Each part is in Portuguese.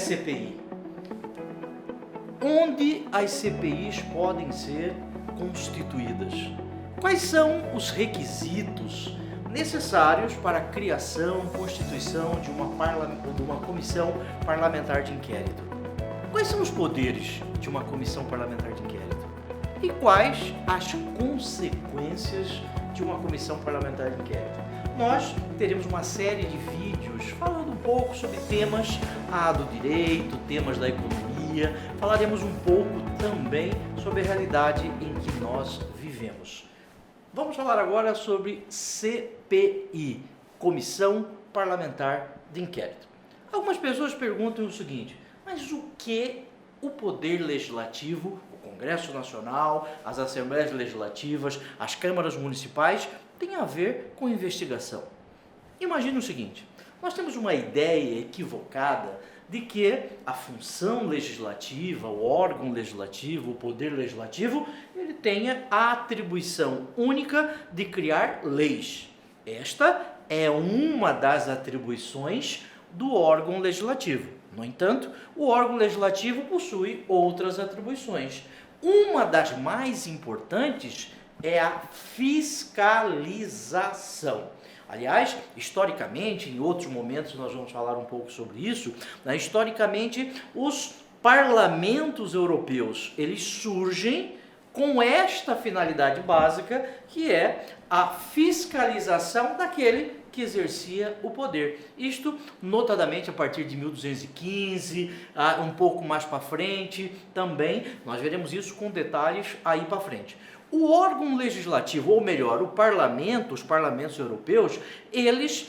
CPI? Onde as CPIs podem ser constituídas? Quais são os requisitos necessários para a criação, constituição de uma comissão parlamentar de inquérito? Quais são os poderes de uma comissão parlamentar de inquérito? E quais as consequências de uma comissão parlamentar de inquérito? Nós teremos uma série de vídeos falando um pouco sobre temas do direito, temas da economia, falaremos um pouco também sobre a realidade em que nós vivemos. Vamos falar agora sobre CPI, Comissão Parlamentar de Inquérito. Algumas pessoas perguntam o seguinte: mas o que o Poder Legislativo, o Congresso Nacional, as Assembleias Legislativas, as câmaras municipais, tem a ver com investigação? Imagine o seguinte: nós temos uma ideia equivocada de que a função legislativa, o órgão legislativo, o poder legislativo, ele tenha a atribuição única de criar leis. Esta é uma das atribuições do órgão legislativo. No entanto, o órgão legislativo possui outras atribuições. Uma das mais importantes é a fiscalização. Aliás, historicamente, em outros momentos nós vamos falar um pouco sobre isso, historicamente os parlamentos europeus, eles surgem com esta finalidade básica, que é a fiscalização daquele que exercia o poder. Isto, notadamente, a partir de 1215, um pouco mais para frente também, nós veremos isso com detalhes aí para frente. O órgão legislativo, ou melhor, o parlamento, os parlamentos europeus, eles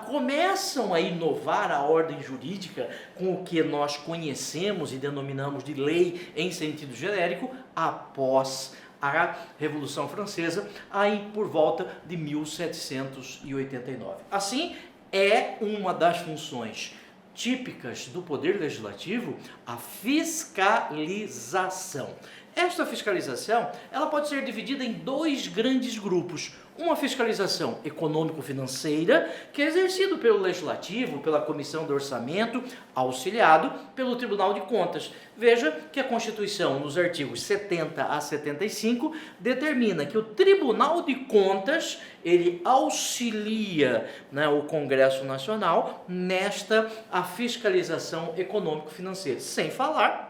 começam a inovar a ordem jurídica com o que nós conhecemos e denominamos de lei em sentido genérico após a Revolução Francesa, aí por volta de 1789. Assim, é uma das funções típicas do Poder Legislativo a fiscalização. Esta fiscalização, ela pode ser dividida em dois grandes grupos. Uma fiscalização econômico-financeira, que é exercida pelo Legislativo, pela Comissão do Orçamento, auxiliado pelo Tribunal de Contas. Veja que a Constituição, nos artigos 70 a 75, determina que o Tribunal de Contas, ele auxilia, o Congresso Nacional nesta fiscalização econômico-financeira. Sem falar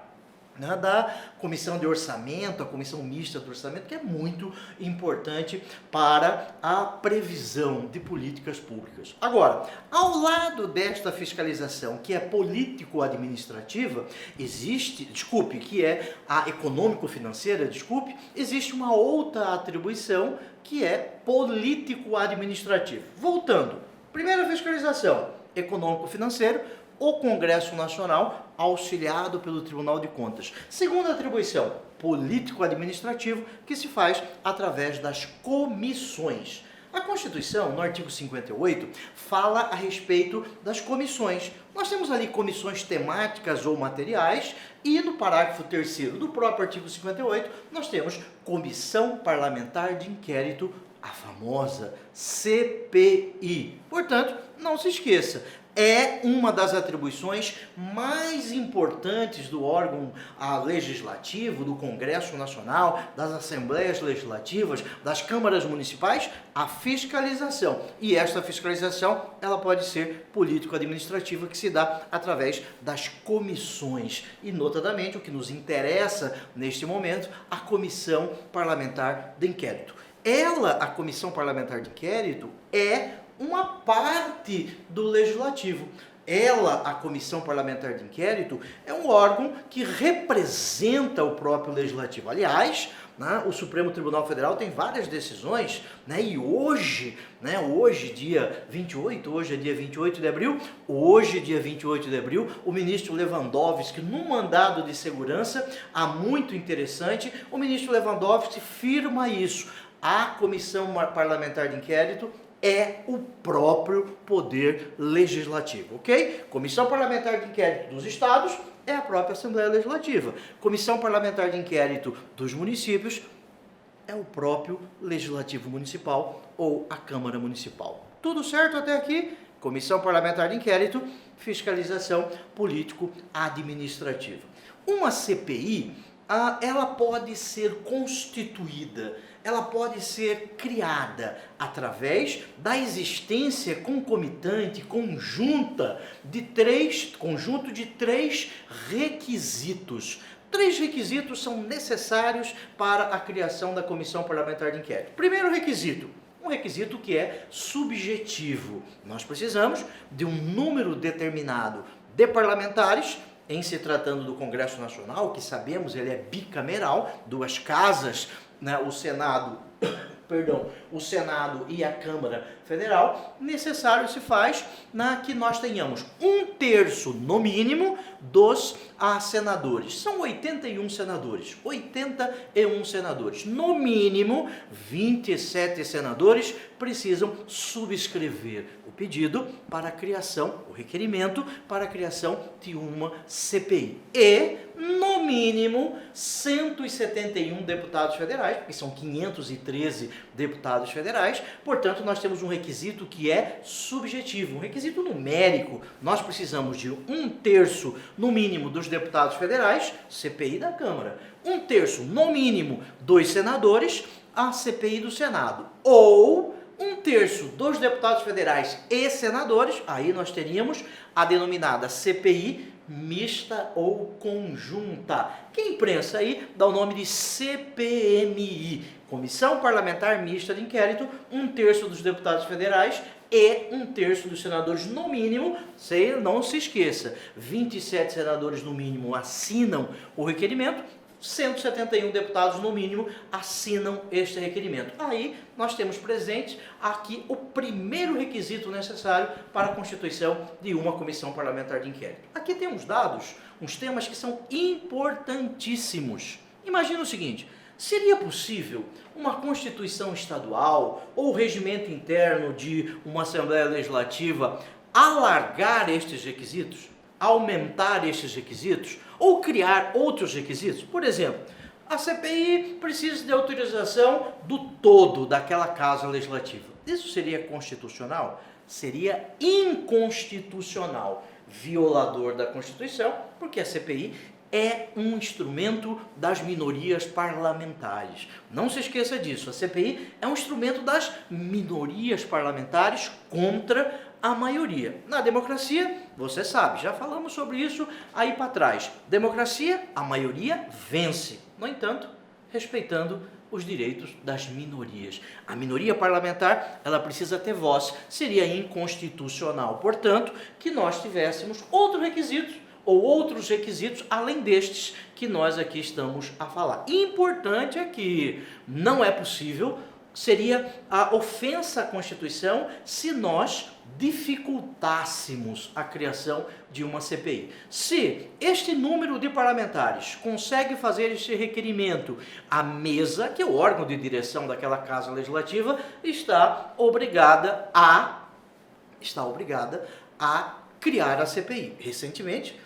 da Comissão de Orçamento, a Comissão Mista do Orçamento, que é muito importante para a previsão de políticas públicas. Agora, ao lado desta fiscalização, que é político-administrativa, que é a econômico-financeira, existe uma outra atribuição que é político-administrativa. Voltando, primeira fiscalização, econômico-financeiro, o Congresso Nacional, auxiliado pelo Tribunal de Contas. Segunda atribuição, político-administrativo, que se faz através das comissões. A Constituição, no artigo 58, fala a respeito das comissões. Nós temos ali comissões temáticas ou materiais e no parágrafo 3º do próprio artigo 58, nós temos Comissão Parlamentar de Inquérito, a famosa CPI. Portanto, não se esqueça, é uma das atribuições mais importantes do órgão legislativo, do Congresso Nacional, das Assembleias Legislativas, das câmaras municipais, a fiscalização. E esta fiscalização, ela pode ser político-administrativa, que se dá através das comissões. E, notadamente, o que nos interessa neste momento, a Comissão Parlamentar de Inquérito. A Comissão Parlamentar de Inquérito, é uma parte do Legislativo. A Comissão Parlamentar de Inquérito, é um órgão que representa o próprio Legislativo. Aliás, o Supremo Tribunal Federal tem várias decisões, e hoje, dia 28, hoje é dia 28 de abril, o ministro Lewandowski, num mandado de segurança, muito interessante, o ministro Lewandowski firma isso. A Comissão Parlamentar de Inquérito é o próprio Poder Legislativo, ok? Comissão Parlamentar de Inquérito dos Estados é a própria Assembleia Legislativa. Comissão Parlamentar de Inquérito dos municípios é o próprio Legislativo Municipal ou a Câmara Municipal. Tudo certo até aqui? Comissão Parlamentar de Inquérito, Fiscalização Político-Administrativa. Uma CPI, ela pode ser constituída, ela pode ser criada através da existência concomitante, conjunto de três requisitos. Três requisitos são necessários para a criação da Comissão Parlamentar de Inquérito. Primeiro requisito, um requisito que é subjetivo. Nós precisamos de um número determinado de parlamentares, em se tratando do Congresso Nacional, que sabemos ele é bicameral, duas casas, né, o Senado e a Câmara Federal, necessário se faz que nós tenhamos 1/3 no mínimo dos senadores. São 81 senadores, 81 senadores. No mínimo, 27 senadores precisam subscrever o pedido para a criação, o requerimento para a criação de uma CPI. E, no mínimo, 171 deputados federais, porque são 513 deputados federais, portanto, nós temos um requisito que é subjetivo, um requisito numérico. Nós precisamos de 1/3 no mínimo dos deputados federais, CPI da Câmara, 1/3 no mínimo dos senadores, a CPI do Senado, ou 1/3 dos deputados federais e senadores, aí nós teríamos a denominada CPI mista ou conjunta, que a imprensa aí dá o nome de CPMI, Comissão Parlamentar Mista de Inquérito, 1/3 dos deputados federais e 1/3 dos senadores no mínimo. Não se esqueça, 27 senadores no mínimo assinam o requerimento, 171 deputados no mínimo assinam este requerimento. Aí nós temos presente aqui o primeiro requisito necessário para a constituição de uma comissão parlamentar de inquérito. Aqui temos dados, uns temas que são importantíssimos. Imagina o seguinte: seria possível uma Constituição estadual ou regimento interno de uma Assembleia Legislativa alargar estes requisitos, aumentar estes requisitos ou criar outros requisitos? Por exemplo, a CPI precisa de autorização do todo daquela casa legislativa. Isso seria constitucional? Seria inconstitucional, violador da Constituição, porque a CPI é um instrumento das minorias parlamentares. Não se esqueça disso, a CPI é um instrumento das minorias parlamentares contra a maioria. Na democracia, você sabe, já falamos sobre isso aí para trás. Democracia, a maioria vence. No entanto, respeitando os direitos das minorias. A minoria parlamentar, ela precisa ter voz. Seria inconstitucional, portanto, que nós tivéssemos outros requisitos ou outros requisitos além destes que nós aqui estamos a falar. Importante é que não é possível, seria a ofensa à Constituição se nós dificultássemos a criação de uma CPI. Se este número de parlamentares consegue fazer este requerimento, a mesa, que é o órgão de direção daquela casa legislativa, está obrigada a criar a CPI. Recentemente,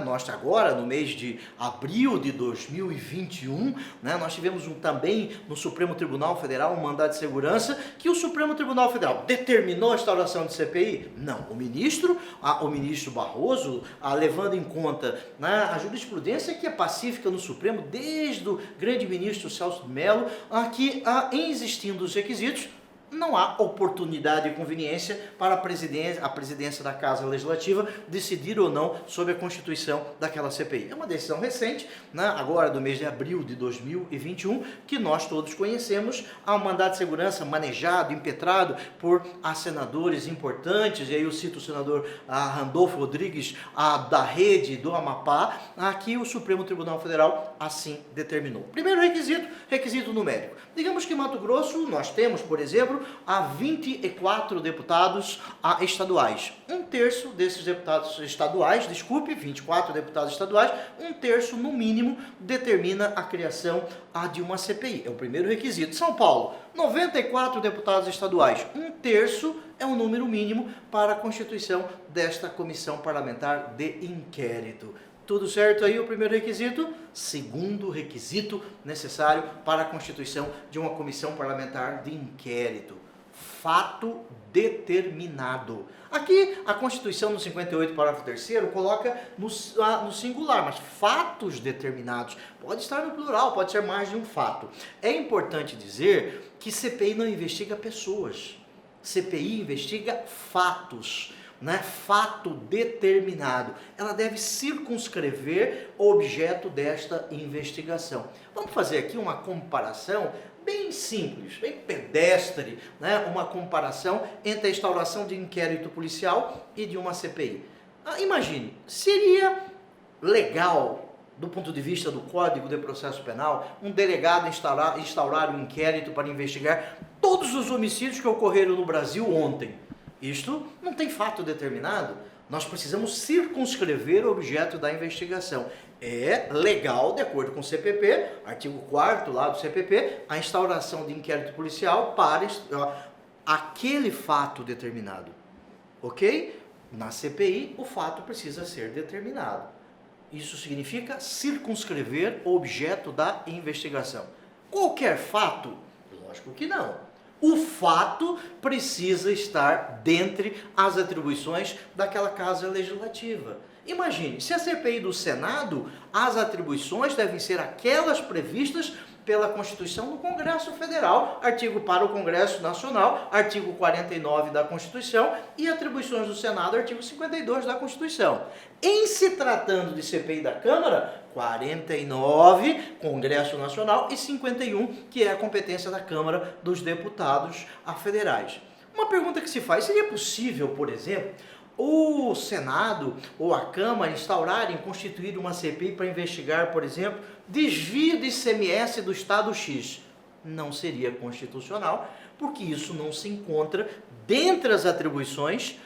nós agora, no mês de abril de 2021, nós tivemos também no Supremo Tribunal Federal um mandado de segurança que o Supremo Tribunal Federal determinou a instauração de CPI? Não, o ministro Barroso, levando em conta a jurisprudência que é pacífica no Supremo, desde o grande ministro Celso de Mello, que em existindo os requisitos, não há oportunidade e conveniência para a presidência da Casa Legislativa decidir ou não sobre a constituição daquela CPI. É uma decisão recente, agora do mês de abril de 2021, que nós todos conhecemos. Há um mandado de segurança manejado, impetrado por senadores importantes, e aí eu cito o senador Randolfo Rodrigues, da Rede do Amapá, que o Supremo Tribunal Federal assim determinou. Primeiro requisito numérico. Digamos que em Mato Grosso nós temos, por exemplo, 24 deputados estaduais. 1/3 desses deputados estaduais, 24 deputados estaduais, 1/3 no mínimo determina a criação de uma CPI. É o primeiro requisito. São Paulo, 94 deputados estaduais, 1/3 é o número mínimo para a constituição desta comissão parlamentar de inquérito. Tudo certo aí, o primeiro requisito? Segundo requisito necessário para a constituição de uma comissão parlamentar de inquérito: fato determinado. Aqui a Constituição no 58, parágrafo 3º, coloca no singular, mas fatos determinados. Pode estar no plural, pode ser mais de um fato. É importante dizer que CPI não investiga pessoas. CPI investiga fatos, né? Fato determinado. Ela deve circunscrever o objeto desta investigação. Vamos fazer aqui uma comparação bem simples, bem pedestre, né? Uma comparação entre a instauração de inquérito policial e de uma CPI. Imagine, seria legal, do ponto de vista do Código de Processo Penal, um delegado instaurar um inquérito para investigar todos os homicídios que ocorreram no Brasil ontem? Isto não tem fato determinado. Nós precisamos circunscrever o objeto da investigação. É legal, de acordo com o CPP, artigo 4º lá do CPP, a instauração de inquérito policial para aquele fato determinado. Ok? Na CPI, o fato precisa ser determinado. Isso significa circunscrever o objeto da investigação. Qualquer fato? Lógico que não. O fato precisa estar dentre as atribuições daquela casa legislativa. Imagine, se a CPI do Senado, as atribuições devem ser aquelas previstas pela Constituição do Congresso Federal, artigo para o Congresso Nacional, artigo 49 da Constituição, e atribuições do Senado, artigo 52 da Constituição. Em se tratando de CPI da Câmara, 49, Congresso Nacional, e 51, que é a competência da Câmara dos Deputados Federais. Uma pergunta que se faz, seria possível, por exemplo, o Senado ou a Câmara instaurarem, constituir uma CPI para investigar, por exemplo, desvio de ICMS do Estado X? Não seria constitucional, porque isso não se encontra dentre as atribuições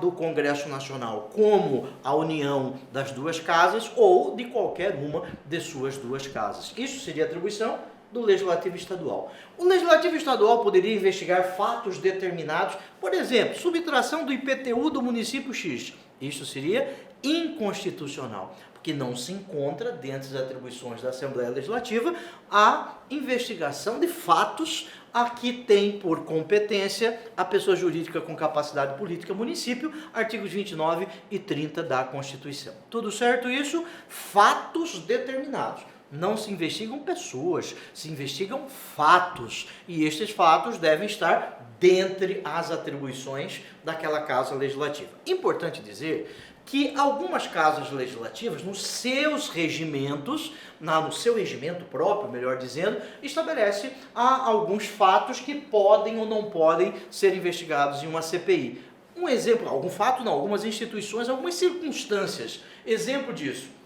do Congresso Nacional, como a união das duas casas ou de qualquer uma de suas duas casas. Isso seria atribuição do Legislativo Estadual. O Legislativo Estadual poderia investigar fatos determinados, por exemplo, subtração do IPTU do município X. Isso seria inconstitucional, porque não se encontra, dentro das atribuições da Assembleia Legislativa, a investigação de fatos a que tem por competência a pessoa jurídica com capacidade política município, artigos 29 e 30 da Constituição. Tudo certo isso? Fatos determinados. Não se investigam pessoas, se investigam fatos. E estes fatos devem estar dentre as atribuições daquela casa legislativa. Importante dizer que algumas casas legislativas, nos seus regimentos, no seu regimento próprio, melhor dizendo, estabelece alguns fatos que podem ou não podem ser investigados em uma CPI. Um exemplo, algum fato não, algumas instituições, algumas circunstâncias. Exemplo disso.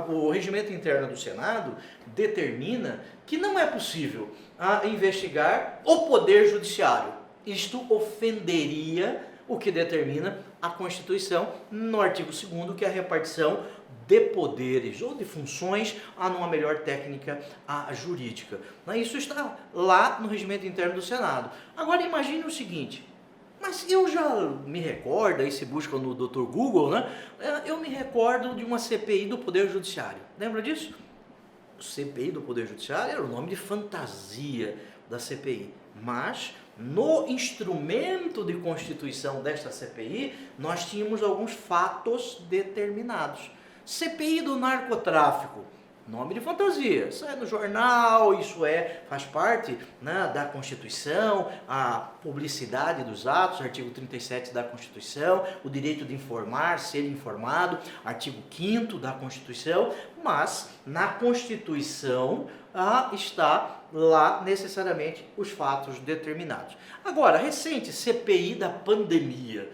O regimento interno do Senado determina que não é possível investigar o Poder Judiciário. Isto ofenderia o que determina a Constituição no artigo 2º, que é a repartição de poderes ou de funções numa melhor técnica jurídica. Isso está lá no regimento interno do Senado. Agora imagine o seguinte. Mas eu já me recordo, aí se busca no Dr. Google, né? Eu me recordo de uma CPI do Poder Judiciário. Lembra disso? CPI do Poder Judiciário era o nome de fantasia da CPI. Mas, no instrumento de constituição desta CPI, nós tínhamos alguns fatos determinados. CPI do narcotráfico. Nome de fantasia, isso é no jornal, faz parte, né, da Constituição, a publicidade dos atos, artigo 37 da Constituição, o direito de informar, ser informado, artigo 5º da Constituição, mas na Constituição está lá necessariamente os fatos determinados. Agora, recente CPI da pandemia.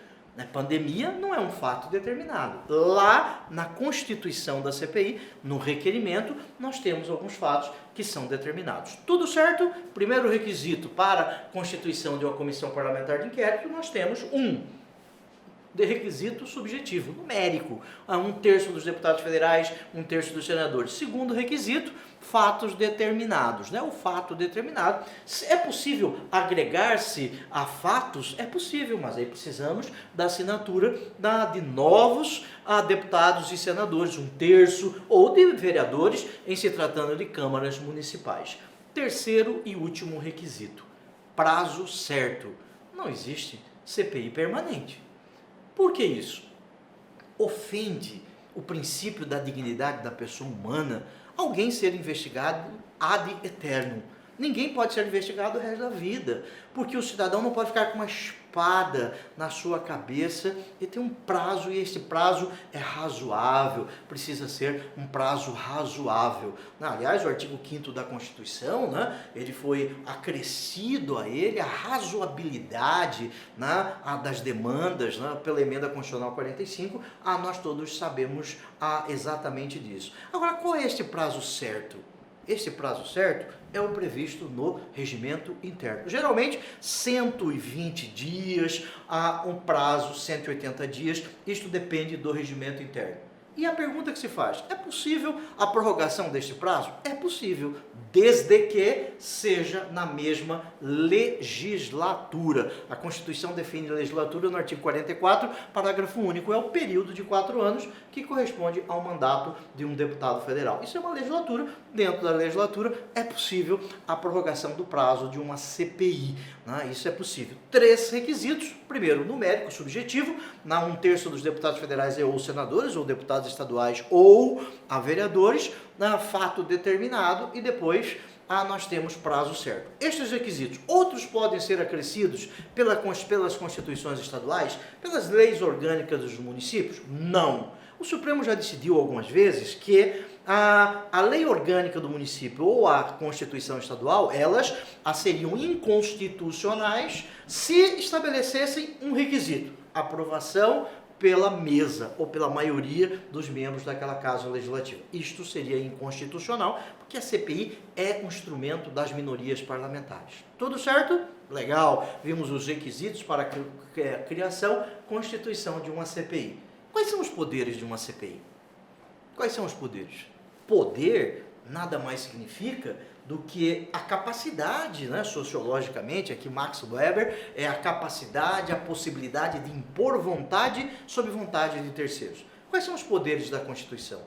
Pandemia não é um fato determinado. Lá na Constituição da CPI, no requerimento, nós temos alguns fatos que são determinados. Tudo certo? Primeiro requisito para a constituição de uma comissão parlamentar de inquérito, nós temos de requisito subjetivo, numérico. 1/3 dos deputados federais, 1/3 dos senadores. Segundo requisito, fatos determinados, né? O fato determinado. É possível agregar-se a fatos? É possível, mas aí precisamos da assinatura de novos deputados e senadores, 1/3, ou de vereadores, em se tratando de câmaras municipais. Terceiro e último requisito. prazo certo. Não existe CPI permanente. Por que isso? Ofende o princípio da dignidade da pessoa humana alguém ser investigado ad eternum. Ninguém pode ser investigado o resto da vida, porque o cidadão não pode ficar com uma espada na sua cabeça e tem um prazo, e esse prazo é razoável, precisa ser um prazo razoável. Aliás, o artigo 5º da Constituição, ele foi acrescido a ele a razoabilidade das demandas pela emenda constitucional 45, nós todos sabemos exatamente disso. Agora, qual é este prazo certo? Este prazo certo é o previsto no regimento interno. Geralmente, 120 dias, um prazo 180 dias, isto depende do regimento interno. E a pergunta que se faz, é possível a prorrogação deste prazo? É possível, desde que seja na mesma legislatura. A Constituição define legislatura no artigo 44, parágrafo único, é o período de 4 anos que corresponde ao mandato de um deputado federal. Isso é uma legislatura, dentro da legislatura é possível a prorrogação do prazo de uma CPI. Isso é possível. 3 requisitos, primeiro, numérico, subjetivo, 1/3 dos deputados federais ou senadores, ou deputados estaduais ou vereadores, fato determinado, e depois nós temos prazo certo. Estes requisitos, outros podem ser acrescidos pelas constituições estaduais, pelas leis orgânicas dos municípios? Não. O Supremo já decidiu algumas vezes que a lei orgânica do município ou a Constituição estadual, elas seriam inconstitucionais se estabelecessem um requisito: aprovação pela mesa ou pela maioria dos membros daquela casa legislativa. Isto seria inconstitucional, porque a CPI é um instrumento das minorias parlamentares. Tudo certo? Legal. Vimos os requisitos para a criação, constituição de uma CPI. Quais são os poderes de uma CPI? Quais são os poderes? Poder nada mais significa do que a capacidade, sociologicamente, aqui Max Weber, é a capacidade, a possibilidade de impor vontade sobre vontade de terceiros. Quais são os poderes da Constituição?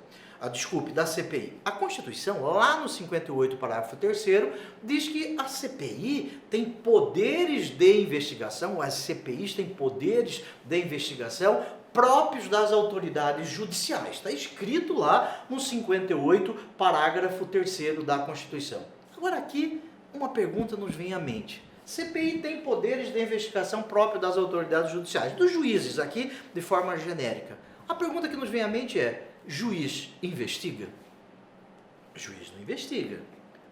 Da CPI. A Constituição, lá no 58, parágrafo 3º, diz que a CPI tem poderes de investigação, as CPIs têm poderes de investigação próprios das autoridades judiciais. Está escrito lá no 58, parágrafo 3º da Constituição. Agora aqui, uma pergunta nos vem à mente. CPI tem poderes de investigação próprios das autoridades judiciais, dos juízes aqui, de forma genérica. A pergunta que nos vem à mente é: juiz investiga? Juiz não investiga.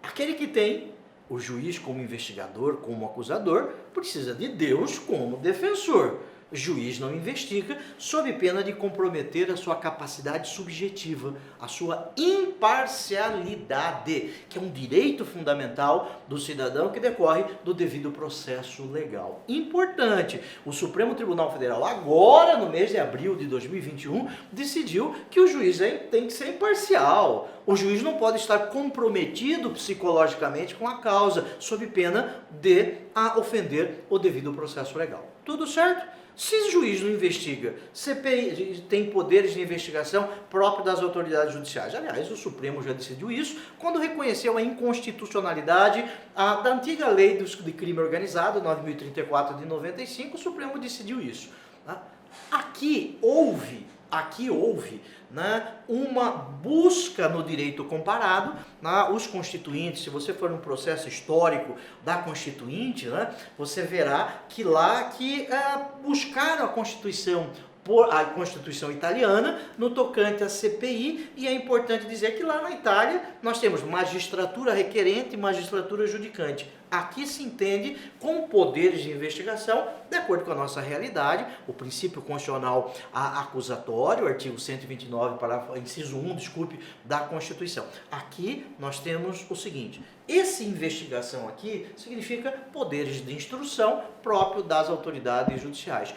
Aquele que tem o juiz como investigador, como acusador, precisa de Deus como defensor. Juiz não investiga sob pena de comprometer a sua capacidade subjetiva, a sua imparcialidade, que é um direito fundamental do cidadão que decorre do devido processo legal. Importante, o Supremo Tribunal Federal, agora no mês de abril de 2021, decidiu que o juiz tem que ser imparcial. O juiz não pode estar comprometido psicologicamente com a causa, sob pena de ofender o devido processo legal. Tudo certo? Se o juiz não investiga, CPI tem poderes de investigação próprios das autoridades judiciais. Aliás, o Supremo já decidiu isso quando reconheceu a inconstitucionalidade da antiga lei de crime organizado, 9.034 de 95, o Supremo decidiu isso. Aqui houve uma busca no direito comparado, os constituintes. Se você for num processo histórico da Constituinte, você verá que lá buscaram a Constituição italiana no tocante à CPI, e é importante dizer que lá na Itália nós temos magistratura requerente e magistratura judicante. Aqui se entende com poderes de investigação, de acordo com a nossa realidade, o princípio constitucional acusatório, artigo 129, inciso 1, da Constituição. Aqui nós temos o seguinte: essa investigação aqui significa poderes de instrução próprio das autoridades judiciais.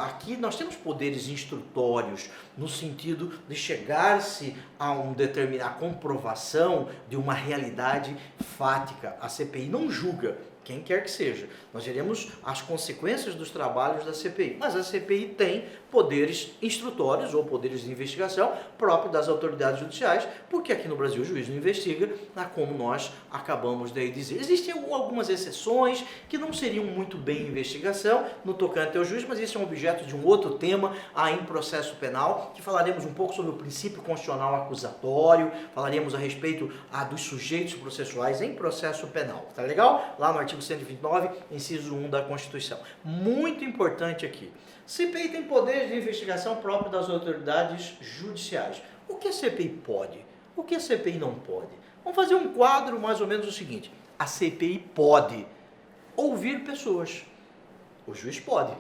Aqui nós temos poderes instrutórios, no sentido de chegar-se a comprovação de uma realidade fática. A CPI não julga, quem quer que seja. Nós veremos as consequências dos trabalhos da CPI, mas a CPI tem poderes instrutórios ou poderes de investigação próprios das autoridades judiciais, porque aqui no Brasil o juiz não investiga, como nós acabamos de dizer. Existem algumas exceções que não seriam muito bem investigação no tocante ao juiz, mas isso é um objeto de um outro tema em processo penal, que falaremos um pouco sobre o princípio constitucional acusatório, falaremos a respeito dos sujeitos processuais em processo penal. Tá legal? Lá no artigo 129, inciso 1 da Constituição. Muito importante aqui. CPI tem poderes de investigação próprio das autoridades judiciais. O que a CPI pode? O que a CPI não pode? Vamos fazer um quadro mais ou menos o seguinte. A CPI pode ouvir pessoas. O juiz pode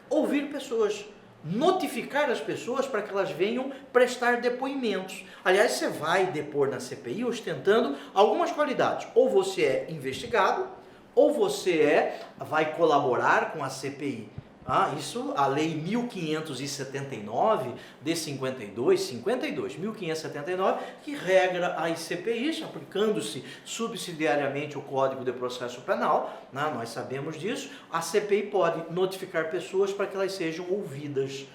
ouvir pessoas. Notificar as pessoas para que elas venham prestar depoimentos. Aliás, você vai depor na CPI ostentando algumas qualidades. Ou você é investigado, ou você vai colaborar com a CPI. Isso, a lei 1579 de 1579, que regra as CPIs, aplicando-se subsidiariamente o Código de Processo Penal, nós sabemos disso. A CPI pode notificar pessoas para que elas sejam ouvidas.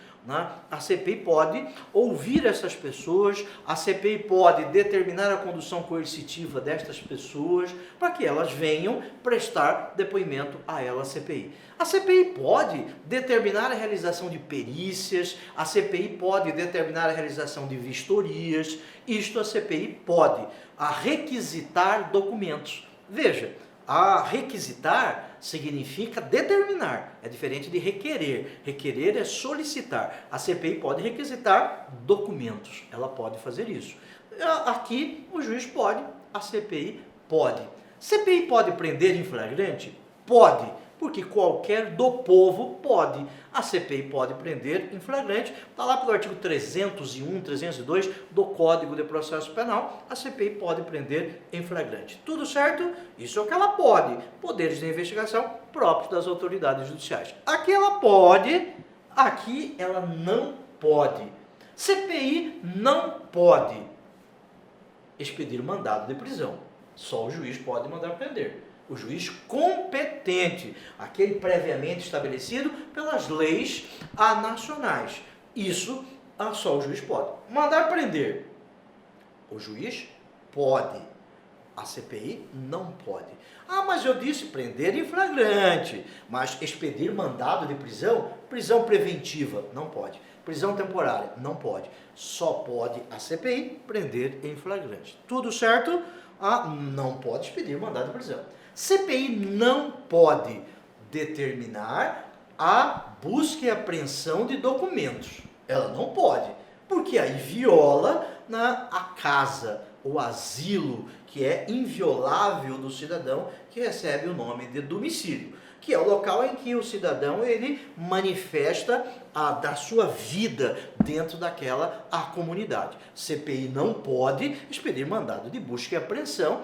A CPI pode ouvir essas pessoas, a CPI pode determinar a condução coercitiva destas pessoas para que elas venham prestar depoimento a ela, a CPI. A CPI pode determinar a realização de perícias, a CPI pode determinar a realização de vistorias, isto a CPI pode, requisitar documentos. Veja, a requisitar significa determinar, é diferente de requerer. Requerer é solicitar. A CPI pode requisitar documentos, ela pode fazer isso. Aqui o juiz pode, a CPI pode. CPI pode prender em flagrante? Pode, porque qualquer do povo pode. A CPI pode prender em flagrante, está lá pelo artigo 301, 302 do Código de Processo Penal, a CPI pode prender em flagrante. Tudo certo? Isso é o que ela pode. Poderes de investigação próprios das autoridades judiciais. Aqui ela pode, aqui ela não pode. CPI não pode expedir mandado de prisão. Só o juiz pode mandar prender. O juiz competente, aquele previamente estabelecido pelas leis nacionais. Isso só o juiz pode. Mandar prender, o juiz pode. A CPI não pode. Mas eu disse prender em flagrante, mas expedir mandado de prisão, prisão preventiva, não pode. Prisão temporária, não pode. Só pode a CPI prender em flagrante. Tudo certo? Não pode expedir mandado de prisão. CPI não pode determinar a busca e apreensão de documentos. Ela não pode, porque aí viola a casa, o asilo, que é inviolável do cidadão, que recebe o nome de domicílio, que é o local em que o cidadão ele manifesta da sua vida dentro daquela comunidade. CPI não pode expedir mandado de busca e apreensão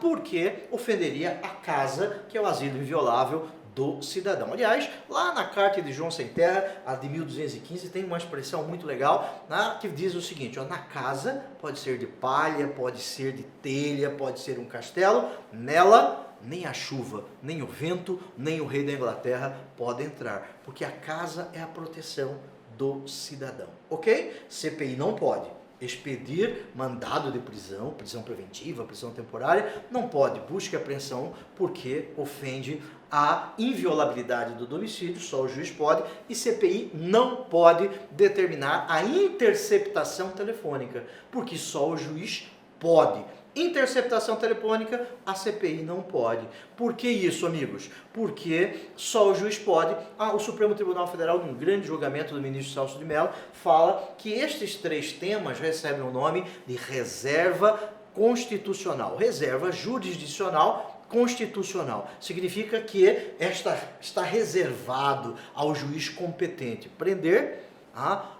porque ofenderia a casa, que é o asilo inviolável do cidadão. Aliás, lá na Carta de João Sem Terra, a de 1215, tem uma expressão muito legal que diz o seguinte: na casa pode ser de palha, pode ser de telha, pode ser um castelo, nela nem a chuva, nem o vento, nem o rei da Inglaterra pode entrar, porque a casa é a proteção do cidadão, ok? CPI não pode expedir mandado de prisão, prisão preventiva, prisão temporária, não pode busca e apreensão porque ofende a inviolabilidade do domicílio, só o juiz pode, e CPI não pode determinar a interceptação telefônica, porque só o juiz pode. Interceptação telefônica, a CPI não pode. Por que isso, amigos? Porque só o juiz pode. O Supremo Tribunal Federal, num grande julgamento do ministro Celso de Mello, fala que estes três temas recebem o nome de reserva constitucional, reserva jurisdicional constitucional. Significa que está reservado ao juiz competente prender a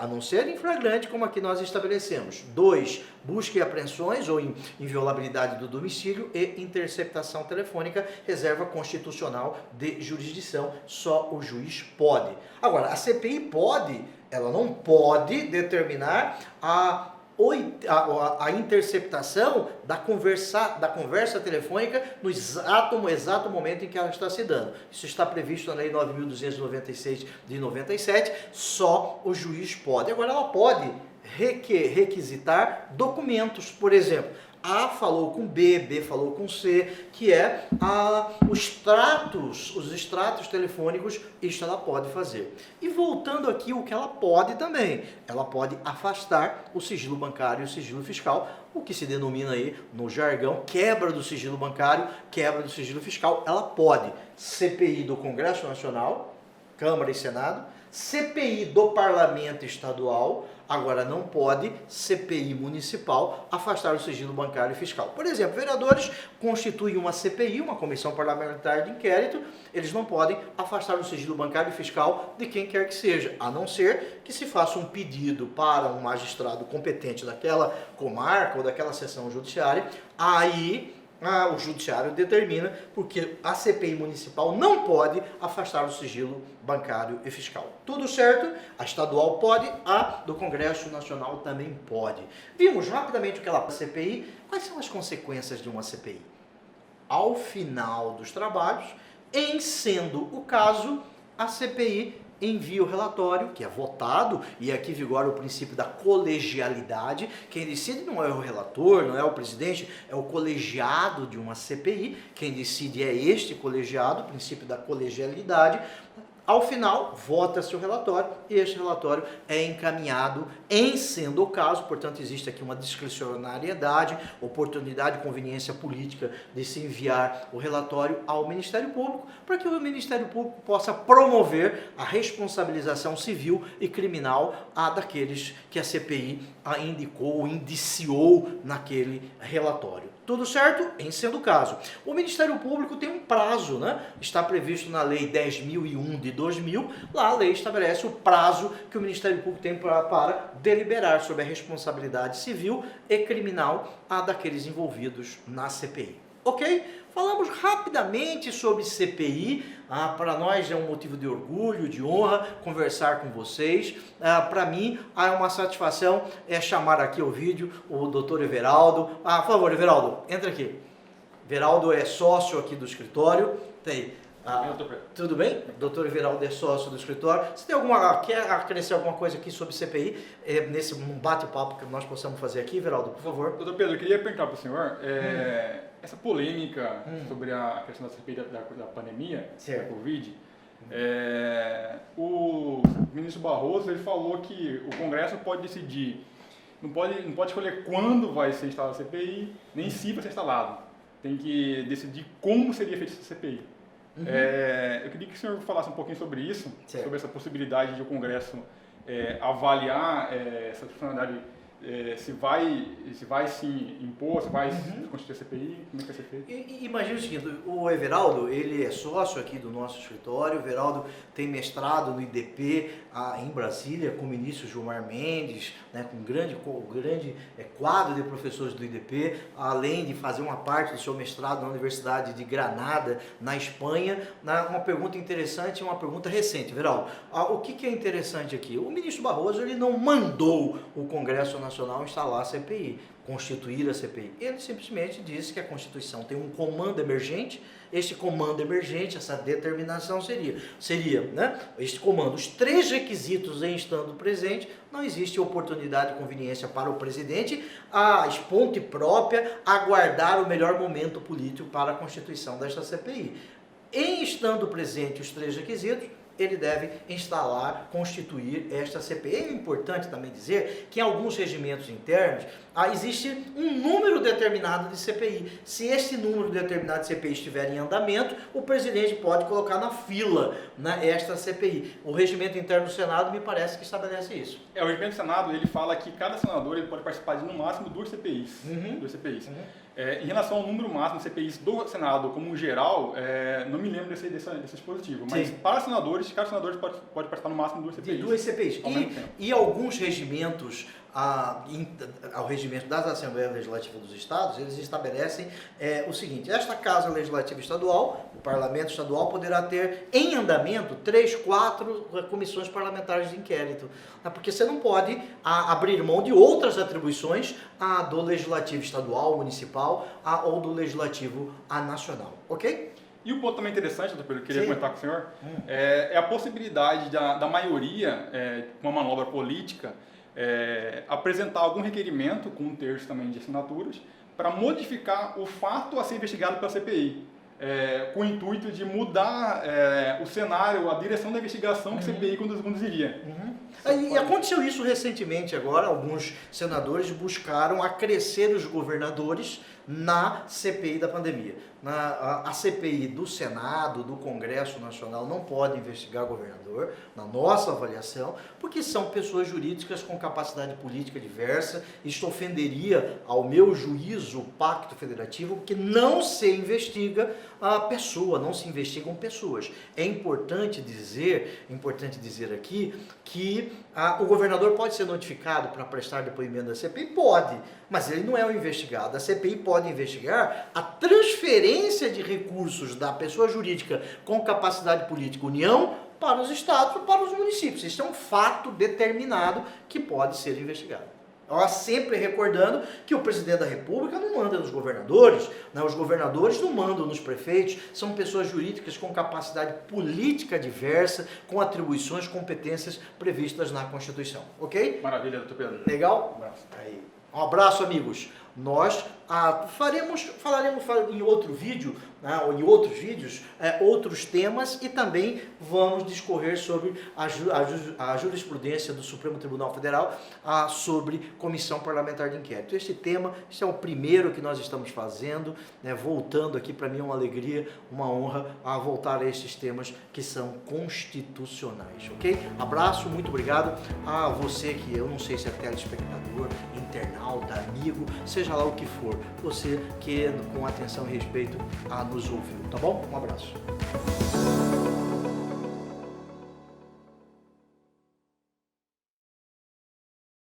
não ser em flagrante, como aqui nós estabelecemos. 2, busca e apreensões ou inviolabilidade do domicílio e interceptação telefônica, reserva constitucional de jurisdição, só o juiz pode. Agora, a CPI pode, ela não pode determinar a interceptação da conversa telefônica no exato momento em que ela está se dando. Isso está previsto na Lei 9.296 de 97, só o juiz pode. Agora, ela pode requisitar documentos, por exemplo. A falou com B, B falou com C, que é os extratos telefônicos, isso ela pode fazer. E voltando aqui, o que ela pode também, ela pode afastar o sigilo bancário e o sigilo fiscal, o que se denomina aí no jargão quebra do sigilo bancário, quebra do sigilo fiscal. Ela pode CPI do Congresso Nacional, Câmara e Senado, CPI do Parlamento Estadual, agora não pode CPI municipal afastar o sigilo bancário e fiscal. Por exemplo, vereadores constituem uma CPI, uma comissão parlamentar de inquérito, eles não podem afastar o sigilo bancário e fiscal de quem quer que seja, a não ser que se faça um pedido para um magistrado competente daquela comarca ou daquela seção judiciária, aí o judiciário determina, porque a CPI municipal não pode afastar o sigilo bancário e fiscal. Tudo certo? A estadual pode, a do Congresso Nacional também pode. Vimos rapidamente o que ela CPI. Quais são as consequências de uma CPI? Ao final dos trabalhos, em sendo o caso, a CPI envia o relatório, que é votado, e aqui vigora o princípio da colegialidade. Quem decide não é o relator, não é o presidente, é o colegiado de uma CPI. Quem decide é este colegiado, o princípio da colegialidade. Ao final, vota-se o relatório e este relatório é encaminhado em sendo o caso, portanto existe aqui uma discricionariedade, oportunidade e conveniência política de se enviar o relatório ao Ministério Público, para que o Ministério Público possa promover a responsabilização civil e criminal daqueles que a CPI indicou, indiciou naquele relatório. Tudo certo? Em sendo o caso. O Ministério Público tem um prazo, né? Está previsto na Lei 10.001 de 2000. Lá a lei estabelece o prazo que o Ministério Público tem para deliberar sobre a responsabilidade civil e criminal daqueles envolvidos na CPI. Ok? Falamos rapidamente sobre CPI. Para nós é um motivo de orgulho, de honra conversar com vocês. Para mim é uma satisfação chamar aqui ao vídeo o Dr. Everaldo. Por favor, Everaldo, entra aqui. Everaldo é sócio aqui do escritório. Tem. Tudo bem? Doutor Everaldo é sócio do escritório. Você quer acrescentar alguma coisa aqui sobre CPI, nesse bate-papo que nós possamos fazer aqui, Everaldo, por favor? Doutor Pedro, eu queria perguntar para o senhor, essa polêmica sobre a questão da CPI da pandemia, da Covid, o ministro Barroso ele falou que o Congresso pode decidir, não pode escolher quando vai ser instalada a CPI, nem se vai ser instalado. Tem que decidir como seria feita essa CPI. Eu queria que o senhor falasse um pouquinho sobre isso, sobre essa possibilidade de o Congresso avaliar essa funcionalidade, se vai se impor, se vai constituir a CPI, como é que vai ser feito? Imagina o seguinte, o Everaldo, ele é sócio aqui do nosso escritório, o Everaldo tem mestrado no IDP em Brasília, com o ministro Gilmar Mendes, né, com um grande quadro de professores do IDP, além de fazer uma parte do seu mestrado na Universidade de Granada, na Espanha. Uma pergunta interessante e uma pergunta recente, Everaldo. O que é interessante aqui? O ministro Barroso ele não mandou o Congresso Nacional instalar a CPI, constituir a CPI. Ele simplesmente disse que a Constituição tem um comando emergente. Este comando emergente, essa determinação seria, né? Este comando, os 3 requisitos em estando presente, não existe oportunidade e conveniência para o presidente, a esponte própria, aguardar o melhor momento político para a constituição desta CPI. Em estando presente os 3 requisitos, ele deve instalar, constituir esta CPI. É importante também dizer que em alguns regimentos internos existe um número determinado de CPI. Se esse número determinado de CPI estiver em andamento, o presidente pode colocar na fila esta CPI. O regimento interno do Senado me parece que estabelece isso. O regimento do Senado ele fala que cada senador ele pode participar de no máximo 2 CPIs. Em relação ao número máximo de CPIs do Senado como geral, não me lembro desse dispositivo, mas para senadores, cada senador pode participar no máximo de 2 CPIs. De 2 CPIs. E alguns regimentos, ao regimento das Assembleias Legislativas dos Estados, eles estabelecem o seguinte: esta Casa Legislativa Estadual, o Parlamento Estadual, poderá ter em andamento 3, 4 comissões parlamentares de inquérito, porque você não pode abrir mão de outras atribuições do Legislativo Estadual, Municipal ou do Legislativo nacional, ok? E o ponto também interessante, doutor Pedro, que eu queria comentar com o senhor, é a possibilidade da maioria, uma manobra política, apresentar algum requerimento, com 1/3 também de assinaturas, para modificar o fato a ser investigado pela CPI, com o intuito de mudar o cenário, a direção da investigação que a CPI conduziria. E aconteceu isso recentemente agora, alguns senadores buscaram acrescer os governadores na CPI da pandemia. A CPI do Senado, do Congresso Nacional, não pode investigar governador, na nossa avaliação, porque são pessoas jurídicas com capacidade política diversa. Isso ofenderia, ao meu juízo, o Pacto Federativo, porque não se investiga a pessoa, não se investigam pessoas. É importante dizer aqui que o governador pode ser notificado para prestar depoimento da CPI? Pode, mas ele não é o investigado. A CPI pode investigar a transferência de recursos da pessoa jurídica com capacidade política União para os estados ou para os municípios. Isso é um fato determinado que pode ser investigado. Sempre recordando que o presidente da República não manda nos governadores, os governadores não mandam nos prefeitos, são pessoas jurídicas com capacidade política diversa, com atribuições, competências previstas na Constituição, ok? Maravilha, doutor Pedro. Legal? Um abraço. Um abraço, amigos. Nós falaremos em outro vídeo, ou em outros vídeos, outros temas, e também vamos discorrer sobre a jurisprudência do Supremo Tribunal Federal sobre Comissão Parlamentar de Inquérito. Este é o primeiro que nós estamos fazendo, voltando aqui, para mim é uma alegria, uma honra voltar a estes temas que são constitucionais, ok? Abraço, muito obrigado a você que, eu não sei se é telespectador, internauta, amigo, seja lá o que for, você que com atenção e respeito nos ouviu, tá bom? Um abraço.